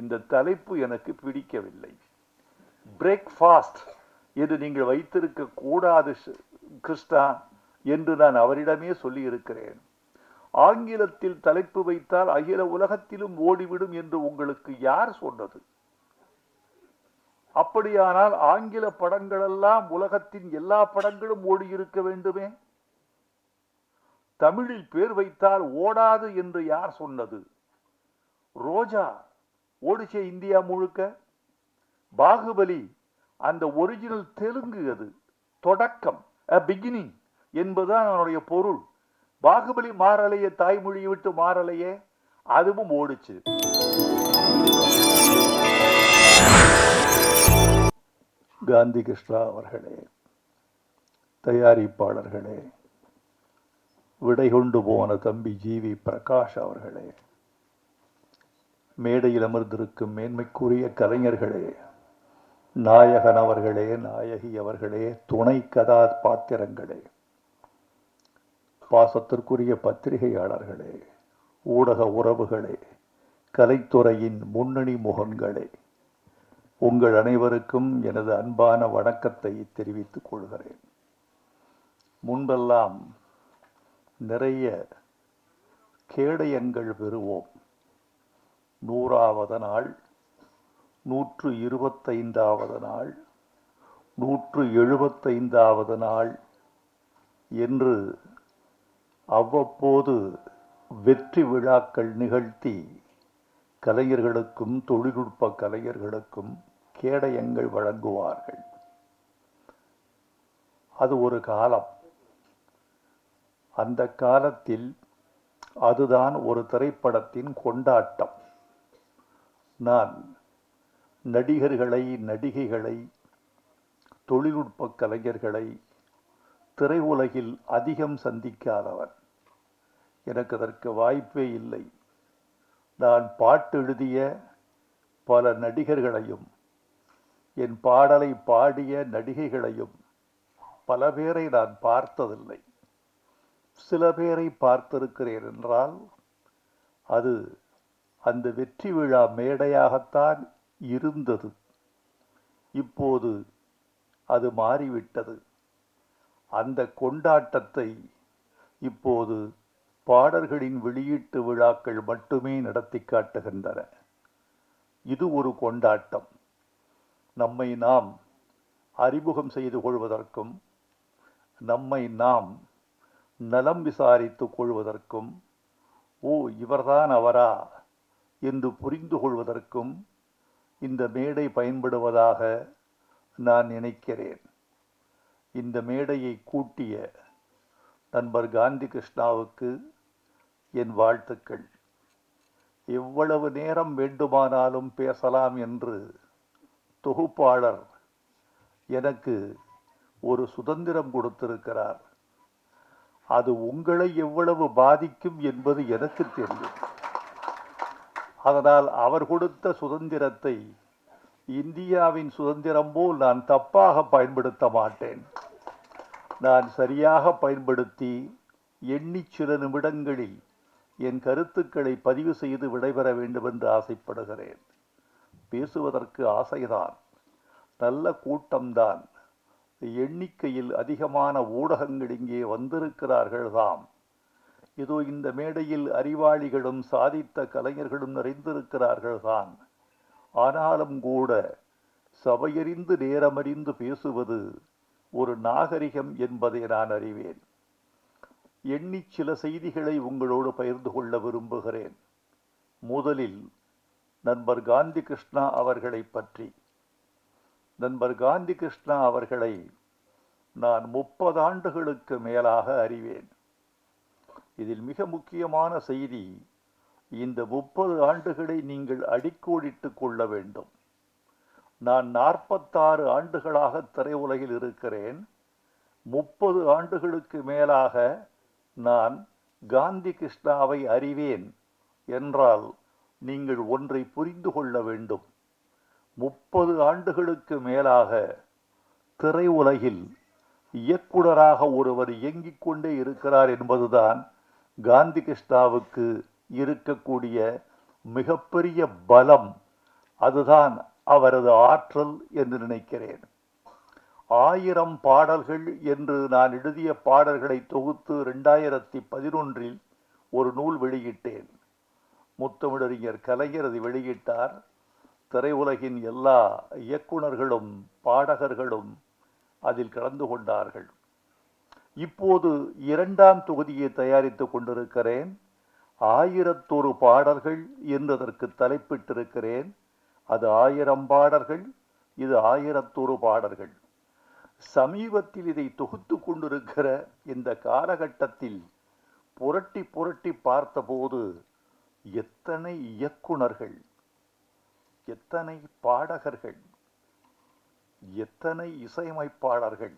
இந்த தலைப்பு எனக்கு பிடிக்கவில்லை. பிரேக்ஃபாஸ்ட் என்று நீங்கள் வைத்திருக்க கூடாது கிருஷ்ணா என்று நான் அவரிடமே சொல்லி இருக்கிறேன். ஆங்கிலத்தில் தலைப்பு வைத்தால் அகில உலகத்திலும் ஓடிவிடும் என்று உங்களுக்கு யார் சொன்னது? அப்படியானால் ஆங்கில படங்களெல்லாம் உலகத்தின் எல்லா படங்களும் ஓடியிருக்க வேண்டுமே. தமிழில் பேர் வைத்தால் ஓடாது என்று யார் சொன்னது? ரோஜா ஓடிச்சே இந்தியா முழுக்க. பாகுபலி அந்த ஒரிஜினல் தெலுங்கு, அது தொடக்கம், பிகினிங் என்பதுதான் அவனுடைய பொருள். பாகுபலி மாறலையே, தாய்மொழியை விட்டு மாறலையே, அதுவும் ஓடிச்சு. காந்தி கிருஷ்ணா அவர்களே, தயாரிப்பாளர்களே, விடை கொண்டு போன தம்பி ஜிவி பிரகாஷ் அவர்களே, மேடையில் அமர்ந்திருக்கும் மேன்மைக்குரிய கலைஞர்களே, நாயகன் அவர்களே, நாயகி அவர்களே, துணை கதாபாத்திரங்களே, பாசத்திற்குரிய பத்திரிகையாளர்களே, ஊடக உறவுகளே, கலைத்துறையின் முன்னணி முகங்களே, உங்கள் அனைவருக்கும் எனது அன்பான வணக்கத்தை தெரிவித்துக் கொள்கிறேன். முன்பெல்லாம் நிறைய கேடயங்கள் பெறுவோம். 100வது நாள், 125வது நாள், 175வது நாள் என்று அவ்வப்போது வெற்றி விழாக்கள் நிகழ்த்தி கலைஞர்களுக்கும் தொழில்நுட்ப கலைஞர்களுக்கும் கேடயங்கள் வழங்குவார்கள். அது ஒரு காலம். அந்த காலத்தில் அதுதான் ஒரு திரைப்படத்தின் கொண்டாட்டம். நான் நடிகர்களை, நடிகைகளை, தொழில்நுட்ப கலைஞர்களை திரையுலகில் அதிகம் சந்திக்காதவன். எனக்கு அதற்கு வாய்ப்பே இல்லை. நான் பாட்டு எழுதிய பல நடிகர்களையும், என் பாடலை பாடிய நடிகைகளையும் பல பேரை நான் பார்த்ததில்லை. சில பேரை பார்த்திருக்கிறேன் என்றால் அது அந்த வெற்றி விழா மேடையாகத்தான் இருந்தது. இப்போது அது மாறிவிட்டது. அந்த கொண்டாட்டத்தை இப்போது பாடல்களின் வெளியீட்டு விழாக்கள் மட்டுமே நடத்தி காட்டுகின்றன. இது ஒரு கொண்டாட்டம். நம்மை நாம் அறிமுகம் செய்து கொள்வதற்கும், நம்மை நாம் நலம் விசாரித்துக் கொள்வதற்கும், ஓ இவர்தான் அவரா என்று புரிந்து கொள்வதற்கும் இந்த மேடை பயன்படுவதாக நான் நினைக்கிறேன். இந்த மேடையை கூட்டிய நண்பர் காந்தி கிருஷ்ணாவுக்கு என் வாழ்த்துக்கள். எவ்வளவு நேரம் வேண்டுமானாலும் பேசலாம் என்று தொகுப்பாளர் எனக்கு ஒரு சுதந்திரம் கொடுத்திருக்கிறார். அது உங்களை எவ்வளவு பாதிக்கும் என்பது எனக்கு தெரியும். அதனால் அவர் கொடுத்த சுதந்திரத்தை இந்தியாவின் சுதந்திரம் போல் நான் தப்பாக பயன்படுத்த மாட்டேன். நான் சரியாக பயன்படுத்தி எண்ணி சில நிமிடங்களில் என் கருத்துக்களை பதிவு செய்து விடைபெற வேண்டும் என்று ஆசைப்படுகிறேன். பேசுவதற்கு ஆசைதான், நல்ல கூட்டம்தான். எண்ணிக்கையில் அதிகமான ஊடகங்கள் இங்கே வந்திருக்கிறார்கள் தாம். இதோ இந்த மேடையில் அறிவாளிகளும் சாதித்த கலைஞர்களும் நிறைந்திருக்கிறார்கள் தான். ஆனாலும் கூட சபையறிந்து நேரமறிந்து பேசுவது ஒரு நாகரிகம் என்பதை நான் அறிவேன். எண்ணி சில செய்திகளை உங்களோடு பகிர்ந்து கொள்ள விரும்புகிறேன். முதலில் நண்பர் காந்தி கிருஷ்ணா அவர்களை பற்றி. நண்பர் காந்தி கிருஷ்ணா அவர்களை நான் 30 ஆண்டுகளுக்கு மேலாக அறிவேன். இதில் மிக முக்கியமான செய்தி, இந்த 30 ஆண்டுகளை நீங்கள் அடிக்கோடிட்டுக் கொள்ள வேண்டும். நான் 46 ஆண்டுகளாக திரையுலகில் இருக்கிறேன். 30 ஆண்டுகளுக்கு மேலாக நான் காந்தி கிருஷ்ணாவை அறிவேன் என்றால் நீங்கள் ஒன்றை புரிந்து கொள்ள வேண்டும். 30 ஆண்டுகளுக்கு மேலாக திரையுலகில் இயக்குனராக ஒருவர் இயங்கிக் கொண்டே இருக்கிறார் என்பதுதான் காந்தி கிருஷ்ணாவுக்கு இருக்கக்கூடிய மிகப்பெரிய பலம், அதுதான் அவரது ஆற்றல் என்று நினைக்கிறேன். 1000 பாடல்கள் என்று நான் எழுதிய பாடல்களை தொகுத்து 2011 ஒரு நூல் வெளியிட்டேன். முத்தமிழறிஞர் கலைஞர் அதை வெளியிட்டார். திரையுலகின் எல்லா இயக்குனர்களும் பாடகர்களும் அதில் கலந்து கொண்டார்கள். இப்போது 2ஆம் தொகுதியை தயாரித்துக் கொண்டிருக்கிறேன். 1001 பாடல்கள் என்றதற்கு தலைப்பிட்டிருக்கிறேன். அது 1000 பாடல்கள், இது 1001 பாடல்கள். சமீபத்தில் இதை தொகுத்து கொண்டிருக்கிற இந்த காலகட்டத்தில் புரட்டி புரட்டி பார்த்தபோது எத்தனை இயக்குனர்கள், எத்தனை பாடகர்கள், எத்தனை இசையமைப்பாளர்கள்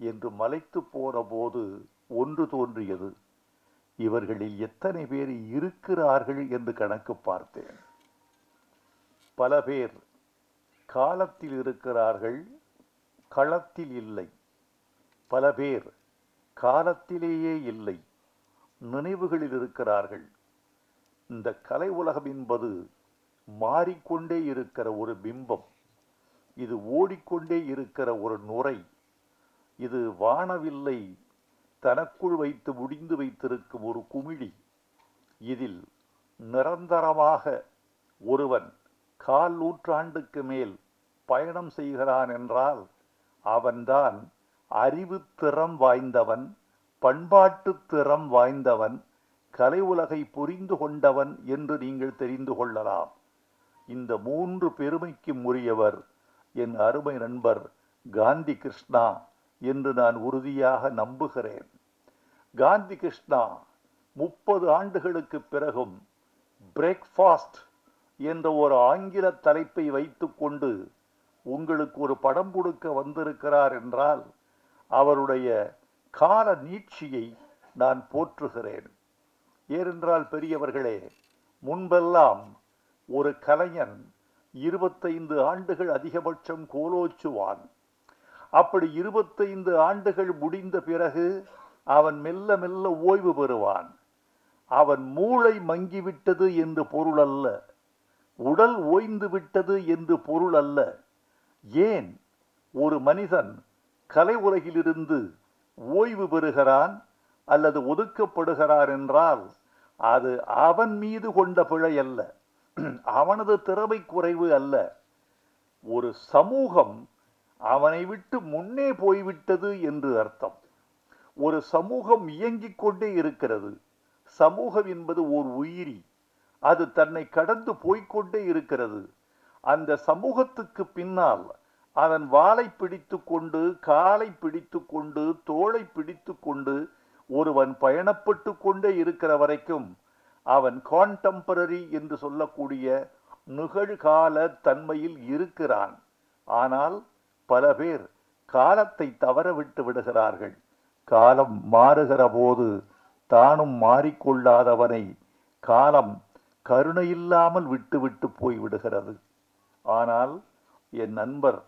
என்று மலைத்து போன போது ஒன்று தோன்றியது. இவர்களில் எத்தனை பேர் இருக்கிறார்கள் என்று கணக்கு பார்த்தேன். பல பேர் காலத்தில் இருக்கிறார்கள், களத்தில் இல்லை. பல பேர் காலத்திலேயே இல்லை, நினைவுகளில் இருக்கிறார்கள். இந்த கலை உலகம் என்பது மாறிக்கொண்டே இருக்கிற ஒரு பிம்பம். இது ஓடிக்கொண்டே இருக்கிற ஒரு நுரை. இது வானவில்லை தனக்குள் வைத்து முடிந்து வைத்திருக்கும் ஒரு குமிழி. இதில் நிரந்தரமாக ஒருவன் 1/4 நூற்றாண்டுக்கு மேல் பயணம் செய்கிறான் என்றால் அவன்தான் அறிவு திறம் வாய்ந்தவன், பண்பாட்டு திறம் வாய்ந்தவன், கலை உலகை புரிந்து கொண்டவன் என்று நீங்கள் தெரிந்து கொள்ளலாம். இந்த 3 பெருமைக்கும் உரியவர் என் அருமை நண்பர் காந்தி கிருஷ்ணா என்று நான் உறுதியாக நம்புகிறேன். காந்தி கிருஷ்ணா 30 ஆண்டுகளுக்கு பிறகும் பிரேக்ஃபாஸ்ட் என்ற ஒரு ஆங்கில தலைப்பை வைத்துக்கொண்டு உங்களுக்கு ஒரு படம் கொடுக்க வந்திருக்கிறார் என்றால் அவருடைய கால நீட்சியை நான் போற்றுகிறேன். ஏனென்றால் பெரியவர்களே, முன்பெல்லாம் ஒரு கலைஞன் 25 ஆண்டுகள் அதிகபட்சம் கோலோச்சுவான். அப்படி 25 ஆண்டுகள் முடிந்த பிறகு அவன் மெல்ல மெல்ல ஓய்வு பெறுவான். அவன் மூளை மங்கிவிட்டது என்று பொருள் அல்ல, உடல் ஓய்ந்து விட்டது என்று பொருள் அல்ல. ஏன் ஒரு மனிதன் கலை உலகிலிருந்து ஓய்வு பெறுகிறான் அல்லது ஒதுக்கப்படுகிறார் என்றால் அது அவன் மீது கொண்ட பிழை அல்ல, அவனது திறமை குறைவு அல்ல. ஒரு சமூகம் அவனை விட்டு முன்னே போய்விட்டது என்று அர்த்தம். ஒரு சமூகம் இயங்கிக் கொண்டே இருக்கிறது. சமூகம் என்பது ஓர் உயிரி, அது தன்னை கடந்து போய்கொண்டே இருக்கிறது. அந்த சமூகத்துக்கு பின்னால் அதன் வாளை பிடித்து கொண்டு, காலை பிடித்து கொண்டு, தோளை பிடித்து கொண்டு ஒருவன் பயணப்பட்டு கொண்டே இருக்கிற வரைக்கும் அவன் கான்டெம்பரரி என்று சொல்லக்கூடிய நிகழ்கால தன்மையில் இருக்கிறான். ஆனால் பல பேர் காலத்தை தவற விட்டு விடுகிறார்கள். காலம் மாறுகிற போது தானும் மாறிக்கொள்ளாதவனை காலம் கருணையில்லாமல் விட்டு போய்விடுகிறது. ஆனால் என் நண்பர்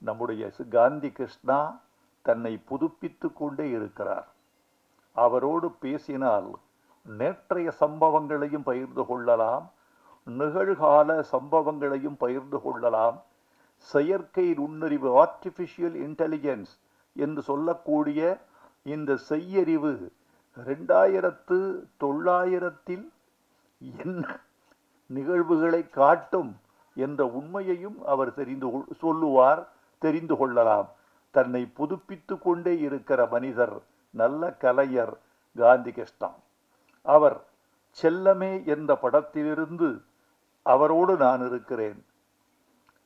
நம்முடைய காந்தி கிருஷ்ணா தன்னை புதுப்பித்து கொண்டே இருக்கிறார். அவரோடு பேசினால் நேற்றைய சம்பவங்களையும் பகிர்ந்து கொள்ளலாம், நிகழ்கால சம்பவங்களையும் பகிர்ந்து கொள்ளலாம். செயற்கை நுண்ணறிவு, ஆர்டிஃபிஷியல் இன்டெலிஜென்ஸ் என்று சொல்லக்கூடிய இந்த செய்யறிவு 2900 என்ன நிகழ்வுகளை காட்டும் என்ற உண்மையையும் அவர் தெரிந்து கொள்ளலாம். தன்னை புதுப்பித்து கொண்டே இருக்கிற மனிதர், நல்ல கலைஞர் காந்தி கிருஷ்ணா. அவர் செல்லமே என்ற படத்திலிருந்து அவரோடு நான் இருக்கிறேன்,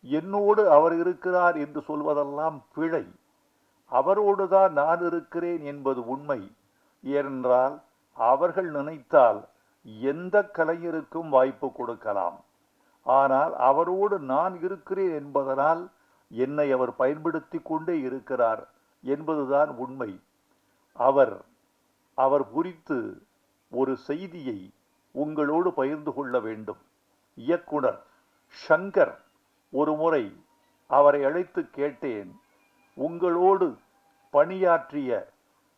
என்னோடு அவர் இருக்கிறார் என்று சொல்வதெல்லாம் பிழை. அவரோடுதான் நான் இருக்கிறேன் என்பது உண்மை. ஏனென்றால் அவர்கள் நினைத்தால் எந்த கலைஞருக்கும் வாய்ப்பு கொடுக்கலாம். ஆனால் அவரோடு நான் இருக்கிறேன் என்பதனால் என்னை அவர் பயன்படுத்தி கொண்டே இருக்கிறார் என்பதுதான் உண்மை. அவர் குறித்து ஒரு செய்தியை உங்களோடு பகிர்ந்து கொள்ள வேண்டும். இயக்குனர் சங்கர் ஒரு முறை அவரை அழைத்து கேட்டேன், உங்களோடு பணியாற்றிய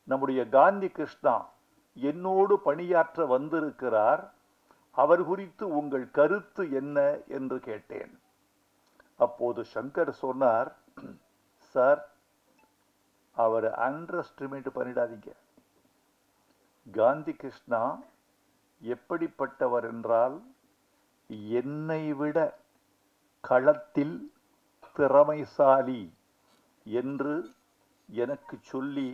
நம்முடைய காந்தி கிருஷ்ணா என்னோடு பணியாற்ற வந்திருக்கிறார், அவர் குறித்து உங்கள் கருத்து என்ன என்று கேட்டேன். அப்போது சங்கர் சொன்னார், சார், அவர் அண்டர் எஸ்டிமேட் பண்ணிடாதீங்க. காந்தி கிருஷ்ணா எப்படிப்பட்டவர் என்றால், என்னை விட களத்தில் திறமைசாலி என்று எனக்கு சொல்லி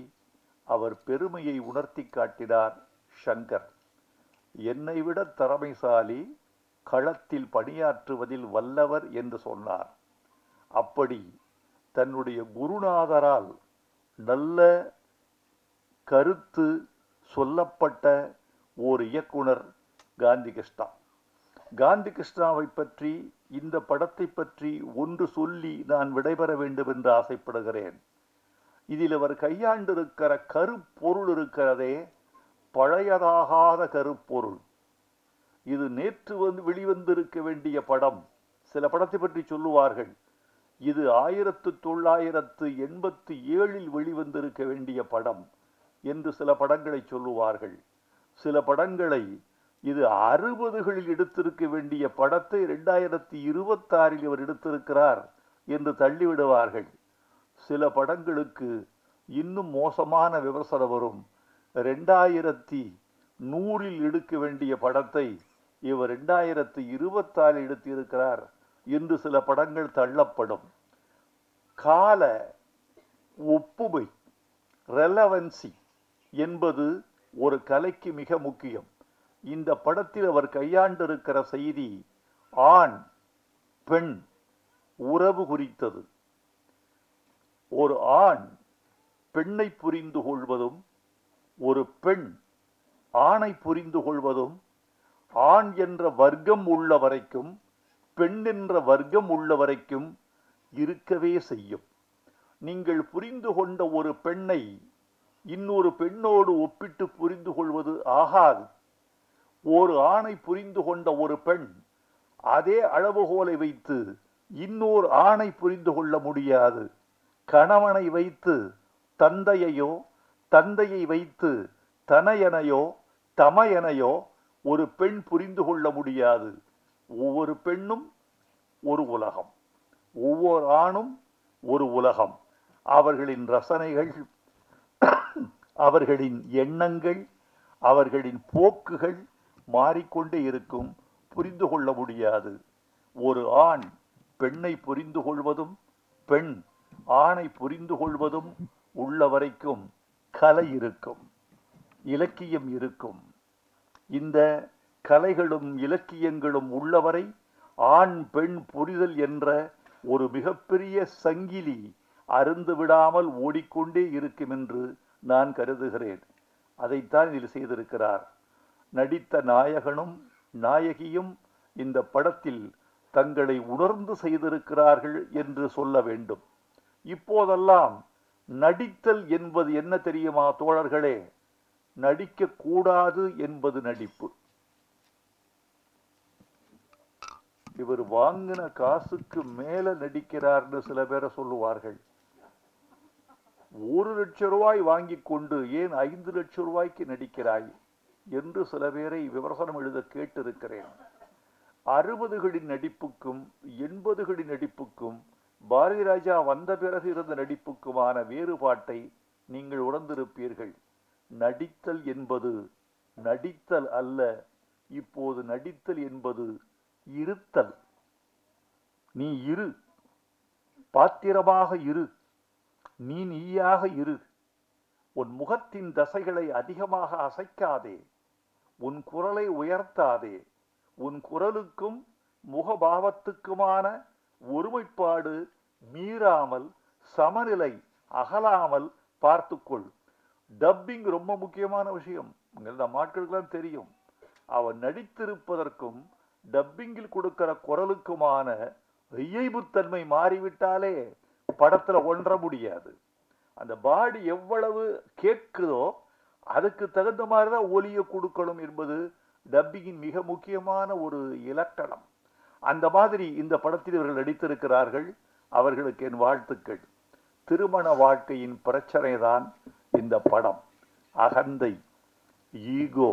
அவர் பெருமையை உணர்த்தி காட்டினார் சங்கர். என்னை விட திறமைசாலி, களத்தில் பணியாற்றுவதில் வல்லவர் என்று சொன்னார். அப்படி தன்னுடைய குருநாதரால் நல்ல கருத்து சொல்லப்பட்ட ஓர் இயக்குனர் காந்தி கிருஷ்ணா. காந்தி கிருஷ்ணாவை பற்றி, இந்த படத்தை பற்றி ஒன்று சொல்லி நான் விடைபெற வேண்டும் என்று ஆசைப்படுகிறேன். இதில் அவர் கையாண்டிருக்கிற கருப்பொருள் இருக்கிறதே, பழையதாகாத கருப்பொருள். இது நேற்று வெளிவந்திருக்க வேண்டிய படம். சில படத்தை பற்றி சொல்லுவார்கள், இது 1987 வெளிவந்திருக்க வேண்டிய படம் என்று சில படங்களை சொல்லுவார்கள். சில படங்களை இது 60களில் எடுத்திருக்க வேண்டிய படத்தை 2026 இவர் எடுத்திருக்கிறார் என்று தள்ளிவிடுவார்கள். சில படங்களுக்கு இன்னும் மோசமான விமர்சனம் வரும். 2100 எடுக்க வேண்டிய படத்தை இவர் 2024 எடுத்திருக்கிறார் என்று சில படங்கள் தள்ளப்படும். கால ஒப்புமை, ரெலவன்சி என்பது ஒரு கலைக்கு மிக முக்கியம். இந்த படத்தில் அவர் கையாண்டிருக்கிற செய்தி ஆண் பெண் உறவு குறித்தது. ஒரு ஆண் பெண்ணை புரிந்து கொள்வதும், ஒரு பெண் ஆணை புரிந்து கொள்வதும், ஆண் என்ற வர்க்கம் உள்ள வரைக்கும், பெண் என்ற வர்க்கம் உள்ள வரைக்கும் இருக்கவே செய்யும். நீங்கள் புரிந்து கொண்ட ஒரு பெண்ணை இன்னொரு பெண்ணோடு ஒப்பிட்டு புரிந்து கொள்வது ஆகாது. ஒரு ஆணை புரிந்து கொண்ட ஒரு பெண் அதே அளவுகோலை வைத்து இன்னொரு ஆணை புரிந்து கொள்ள முடியாது. கணவனை வைத்து தந்தையையோ, தந்தையை வைத்து தனையனையோ, தமையனையோ ஒரு பெண் புரிந்து கொள்ள முடியாது. ஒவ்வொரு பெண்ணும் ஒரு உலகம், ஒவ்வொரு ஆணும் ஒரு உலகம். அவர்களின் ரசனைகள், அவர்களின் எண்ணங்கள், அவர்களின் போக்குகள் மாறிக்கொண்டே இருக்கும். புரிந்து கொள்ள முடியாது. ஒரு ஆண் பெண்ணை புரிந்து கொள்வதும், பெண் ஆணை புரிந்து கொள்வதும் உள்ள வரைக்கும் கலை இருக்கும், இலக்கியம் இருக்கும். இந்த கலைகளும் இலக்கியங்களும் உள்ளவரை ஆண் பெண் புரிதல் என்ற ஒரு மிகப்பெரிய சங்கிலி அருந்து விடாமல் ஓடிக்கொண்டே இருக்கும் என்று நான் கருதுகிறேன். அதைத்தான் இதில் செய்திருக்கிறார். நடித்த நாயகனும் நாயகியும் இந்த படத்தில் தங்களை உணர்ந்து செய்திருக்கிறார்கள் என்று சொல்ல வேண்டும். இப்போதெல்லாம் நடித்தல் என்பது என்ன தெரியுமா தோழர்களே? நடிக்க கூடாது என்பது நடிப்பு. இவர் வாங்கின காசுக்கு மேல நடிக்கிறார்னு சில பேரை சொல்லுவார்கள். 1 லட்சம் ரூபாய் வாங்கி கொண்டு ஏன் 5 லட்சம் ரூபாய்க்கு நடிக்கிறாய் என்று சில பேரை விமர்சனம் எழுத கேட்டிருக்கிறேன். 60களின் நடிப்புக்கும் 80களின் நடிப்புக்கும் பாரதி ராஜா வந்த பிறகு இருந்த நடிப்புக்குமான வேறுபாட்டை நீங்கள் உணர்ந்திருப்பீர்கள். நடித்தல் என்பது நடித்தல் அல்ல. இப்போது நடித்தல் என்பது இருத்தல். நீ இரு, பாத்திரமாக இரு, நீ நீயாக இரு. உன் முகத்தின் தசைகளை அதிகமாக அசைக்காதே, உன் குரலை உயர்த்தாதே. உன் குரலுக்கும் முகபாவத்துக்குமான ஒருமைப்பாடு மீறாமல், சமநிலை அகலாமல் பார்த்துக்கொள். டப்பிங் ரொம்ப முக்கியமான விஷயம். இந்த ஆட்களுக்கெல்லாம் தெரியும். அவன் நடித்திருப்பதற்கும் டப்பிங்கில் கொடுக்கிற குரலுக்குமான இயைபுத்தன்மை மாறிவிட்டாலே படத்துல ஒன்ற முடியாது. அந்த பாடி எவ்வளவு கேட்குதோ அதுக்கு தகுந்த மாதிரிதான் ஒலியை கொடுக்கணும் என்பது டப்பிங்கின் மிக முக்கியமான ஒரு இலக்கணம். அந்த மாதிரி இந்த படத்தில் இவர்கள் நடித்திருக்கிறார்கள். அவர்களுக்கு என் வாழ்த்துக்கள். திருமண வாழ்க்கையின் பிரச்சனை தான் இந்த படம். அகந்தை, ஈகோ,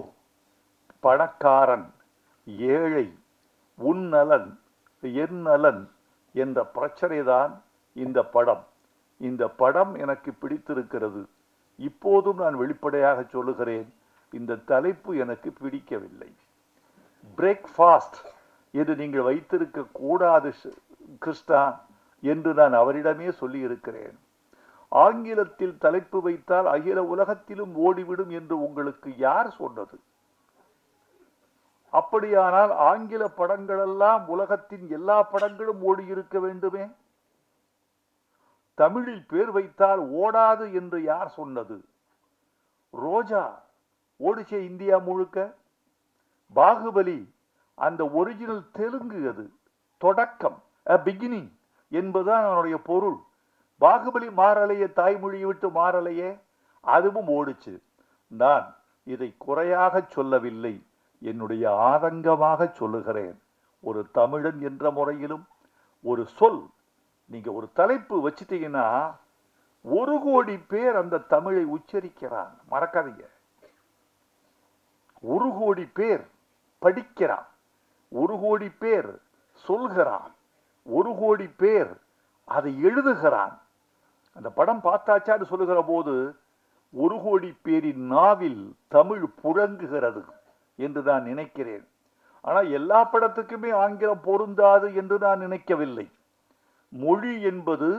பணக்காரன், ஏழை, உன் நலன் என் நலன் என்ற பிரச்சனைதான் இந்த படம். இந்த படம் எனக்கு பிடித்திருக்கிறது. இப்போதும் நான் வெளிப்படையாக சொல்லுகிறேன், இந்த தலைப்பு எனக்கு பிடிக்கவில்லை. பிரேக்ஃபாஸ்ட் என்று நீங்கள் வைத்திருக்க கூடாது கிருஷ்ணா என்று நான் அவரிடமே சொல்லி இருக்கிறேன். ஆங்கிலத்தில் தலைப்பு வைத்தால் அகில உலகத்திலும் ஓடிவிடும் என்று உங்களுக்கு யார் சொன்னது? அப்படியானால் ஆங்கில படங்களெல்லாம் உலகத்தின் எல்லா படங்களும் ஓடி இருக்க வேண்டுமே. தமிழில் பேர் வைத்தால் ஓடாது என்று யார் சொன்னது? ரோஜா ஓடிச்சே இந்தியா முழுக்க. பாகுபலி அந்த ஒரிஜினல் தெலுங்கு, அது தொடக்கம், பிகினிங் என்பதுதான் அவனுடைய பொருள். பாகுபலி மாறலையே, தாய்மொழியை விட்டு மாறலையே, அதுவும் ஓடிச்சு. நான் இதை குறையாக சொல்லவில்லை, என்னுடைய ஆதங்கமாக சொல்லுகிறேன். ஒரு தமிழன் என்ற முறையிலும் ஒரு சொல், நீங்க ஒரு தலைப்பு வச்சிட்டீங்கன்னா 1 கோடி பேர் அந்த தமிழை உச்சரிக்கிறான். மறக்காதீங்க, 1 கோடி பேர் படிக்கிறான், 1 கோடி பேர் சொல்கிறான், 1 கோடி பேர் அதை எழுதுகிறான். அந்த படம் பார்த்தாச்சான்னு சொல்லுகிற போது 1 கோடி பேரின் நாவில் தமிழ் புழங்குகிறது என்று நான் நினைக்கிறேன். ஆனால் எல்லா படத்துக்குமே ஆங்கிலம் பொருந்தாது என்று நான் நினைக்கவில்லை. மொழி என்பது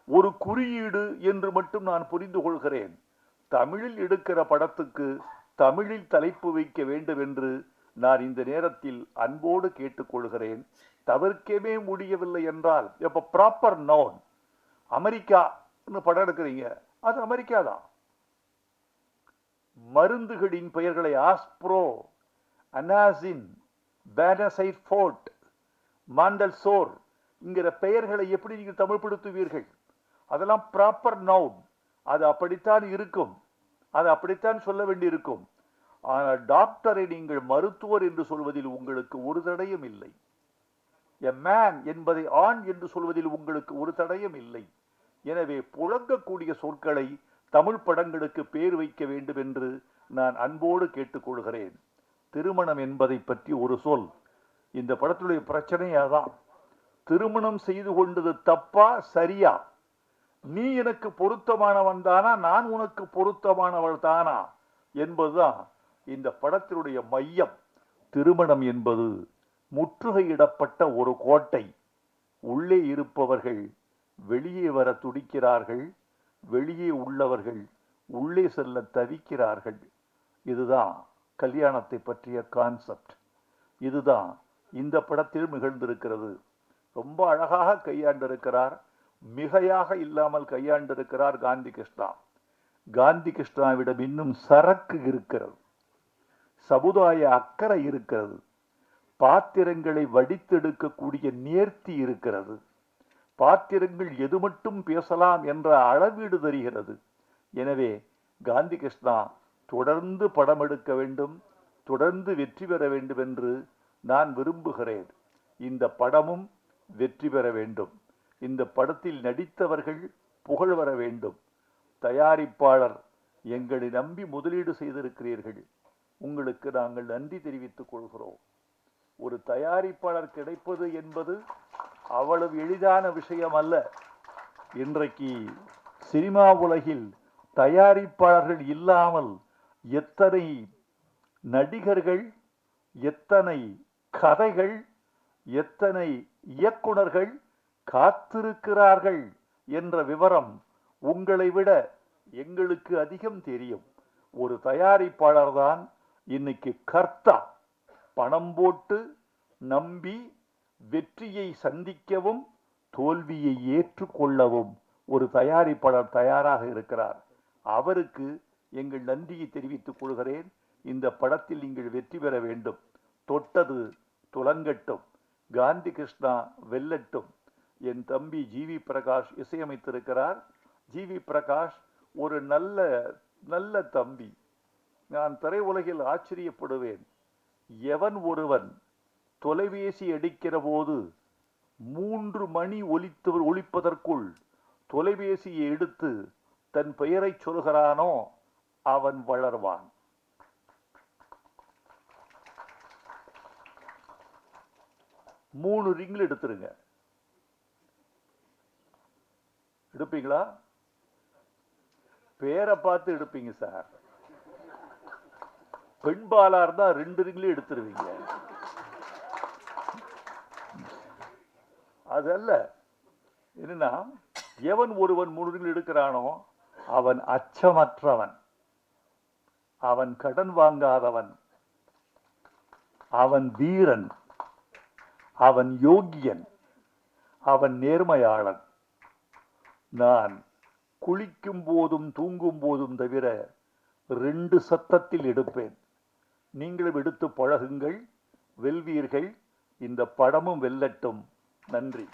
ஒரு குறியீடு என்று மட்டும் நான் புரிந்து கொள்கிறேன். தமிழில் எடுக்கிற படத்துக்கு தமிழில் தலைப்பு வைக்க வேண்டும் என்று நான் இந்த நேரத்தில் அன்போடு கேட்டுக்கொள்கிறேன். தவிர்க்கவே முடியவில்லை என்றால், இப்ப ப்ராப்பர் நவுன், அமெரிக்கான்னு படம் எடுக்கிறீங்க, அது அமெரிக்கா தான். மருந்துகளின் பெயர்களை ஆஸ்ப்ரோ, அனாசின், பேனசைட் ஃபோர்ட், மாண்டல்சோர் என்கிற பெயர்களை எப்படி நீங்கள் தமிழ்படுத்துவீர்கள்? அதெல்லாம் ப்ராப்பர் நவுன், அது அப்படித்தான் இருக்கும், அது அப்படித்தான் சொல்ல வேண்டியிருக்கும். ஆனால் டாக்டரை நீங்கள் மருத்துவர் என்று சொல்வதில் உங்களுக்கு ஒரு தடையும் இல்லை. எ மேன் என்பதை ஆண் என்று சொல்வதில் உங்களுக்கு ஒரு தடையும் இல்லை. எனவே புழங்கக்கூடிய சொற்களை தமிழ் படங்களுக்கு பேர் வைக்க வேண்டும் என்று நான் அன்போடு கேட்டுக்கொள்கிறேன். திருமணம் என்பதை பற்றி ஒரு சொல். இந்த படத்துடைய பிரச்சனையாதான், திருமணம் செய்து கொண்டது தப்பா சரியா? நீ எனக்கு பொருத்தமானவன் தானா, நான் உனக்கு பொருத்தமானவள் தானா என்பதுதான் இந்த படத்தினுடைய மையம். திருமணம் என்பது முற்றுகையிடப்பட்ட ஒரு கோட்டை. உள்ளே இருப்பவர்கள் வெளியே வர துடிக்கிறார்கள், வெளியே உள்ளவர்கள் உள்ளே செல்ல தவிக்கிறார்கள். இதுதான் கல்யாணத்தை பற்றிய கான்செப்ட். இதுதான் இந்த படத்தில் நிகழ்ந்திருக்கிறது. ரொம்ப அழகாக கையாண்டிருக்கிறார், மிகையாக இல்லாமல் கையாண்டிருக்கிறார் காந்தி கிருஷ்ணா. காந்தி கிருஷ்ணாவிடம் இன்னும் சரக்கு இருக்கிறது, சமுதாய அக்கறை இருக்கிறது, பாத்திரங்களை வடித்தெடுக்கக்கூடிய நேர்த்தி இருக்கிறது. பாத்திரங்கள் எது மட்டும் பேசலாம் என்ற அளவீடு தெரிகிறது. எனவே காந்தி கிருஷ்ணா தொடர்ந்து படம் எடுக்க வேண்டும், தொடர்ந்து வெற்றி பெற வேண்டும் என்று நான் விரும்புகிறேன். இந்த படமும் வெற்றி பெற வேண்டும். இந்த படத்தில் நடித்தவர்கள் புகழ் வர வேண்டும். தயாரிப்பாளர், எங்களை நம்பி முதலீடு செய்திருக்கிறீர்கள், உங்களுக்கு நாங்கள் நன்றி தெரிவித்துக் கொள்கிறோம். ஒரு தயாரிப்பாளர் கிடைப்பது என்பது அவ்வளவு எளிதான விஷயம் அல்ல. இன்றைக்கு சினிமா உலகில் தயாரிப்பாளர்கள் இல்லாமல் எத்தனை நடிகர்கள், எத்தனை கதைகள், எத்தனை இயக்குனர்கள் காத்திருக்கிறார்கள் என்ற விவரம் உங்களை விட எங்களுக்கு அதிகம் தெரியும். ஒரு தயாரிப்பாளர் தான் இன்னைக்கு கர்த்தா. பணம் போட்டு நம்பி வெற்றியை சந்திக்கவும் தோல்வியை ஏற்றுக்கொள்ளவும் ஒரு தயாரிப்பாளர் தயாராக இருக்கிறார். அவருக்கு எங்கள் நன்றியை தெரிவித்துக் கொள்கிறேன். இந்த படத்தில் நீங்கள் வெற்றி பெற வேண்டும். தொட்டது துலங்கட்டும், காந்தி கிருஷ்ணா வெல்லட்டும். என் தம்பி ஜிவி பிரகாஷ் இசையமைத்திருக்கிறார். ஜிவி பிரகாஷ் ஒரு நல்ல நல்ல தம்பி. நான் திரையுலகில் ஆச்சரியப்படுவேன். எவன் ஒருவன் தொலைபேசி அடிக்கிற போது 3 மணி ஒலிப்பதற்குள் தொலைபேசியை எடுத்து தன் பெயரை சொல்கிறானோ அவன் வளர்வான். 3 ரிங்ல எடுத்துருங்க. எடுப்பீங்களா? பேரை பார்த்து எடுப்பீங்க சார். பெண்பாலா இருந்தா 2 ரிங்ல எடுத்துருவீங்க. அதல்ல என்னன்னா, எவன் ஒருவன் 3 ரிங்ல எடுக்கிறானோ அவன் அச்சமற்றவன், அவன் கடன் வாங்காதவன், அவன் வீரன், அவன் யோகியன், அவன் நேர்மையாளன். நான் குளிக்கும் போதும் தூங்கும் போதும் தவிர 2 சத்தத்தில் எடுப்பேன். நீங்களும் எடுத்து பழகுங்கள், வெல்வீர்கள். இந்த படமும் வெல்லட்டும். நன்றி.